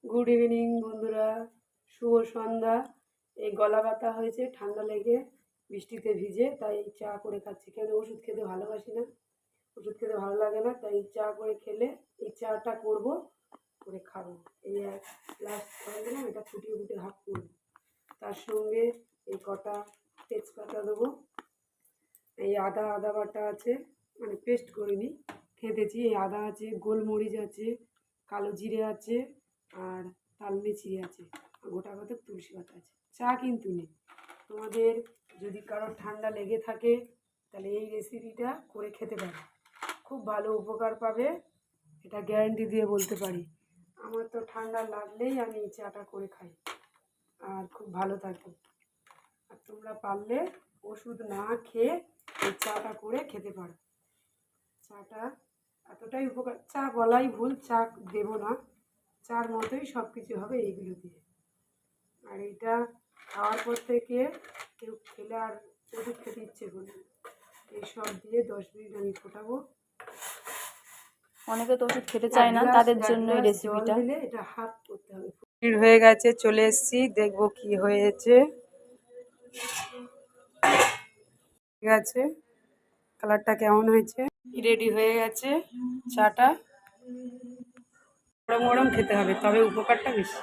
Good evening বন্ধুরা, শুভ সন্ধ্যা। এই গলা ব্যথা হয়েছে, ঠান্ডা লেগে বৃষ্টিতে ভিজে, তাই চা করে খাচ্ছি। কেন ওষুধ খেতে ভালোবাসি না, ওষুধ খেতে ভালো লাগে না, তাই চা করে খেলে এই চাটা করব, করে খাবো। এই এক গ্লাস করে দিলাম, এটা ফুটিয়ে ফুটে হাফ করবো। তার সঙ্গে এই কটা তেজপাতা দেবো, এই আদা বাটা আছে, মানে পেস্ট করিনি, খেতেছি। এই আদা আছে, গোলমরিচ আছে, কালো জিরে আছে, আর তালমে চিড়ে আছে, গোটা কথা তুলসী পাতা আছে। চা কিন্তু নেই। তোমাদের যদি কারোর ঠান্ডা লেগে থাকে তাহলে এই রেসিপিটা করে খেতে পারো, খুব ভালো উপকার পাবে, এটা গ্যারান্টি দিয়ে বলতে পারি। আমার তো ঠান্ডা লাগলেই আমি এই চাটা করে খাই আর খুব ভালো থাকি। আর তোমরা পারলে ওষুধ না খেয়ে এই চাটা করে খেতে পারো। চাটা এতটাই উপকার, চা বলাই ভুল, চা দেবো না, চার মতোই সব কিছু হবে এইগুলো দিয়ে। আর এইটা খাওয়ার পর থেকে কেউ খেলে আর ওষুধ খেতে ইচ্ছে করবে, এই সব দিয়ে 10 মিনিট আমি ফোটাবো। অনেকে তো ওষুধ খেতে চায় না, তাদের জন্য এই রেসিপিটা। দিলে এটা হাফ করতে হবে। হয়ে গেছে, চলে এসেছি, দেখবো কি হয়েছে। ঠিক আছে, কালারটা কেমন হয়েছে। রেডি হয়ে গেছে চাটা। গরম গরম খেতে হবে, তবে উপকারটা বেশি।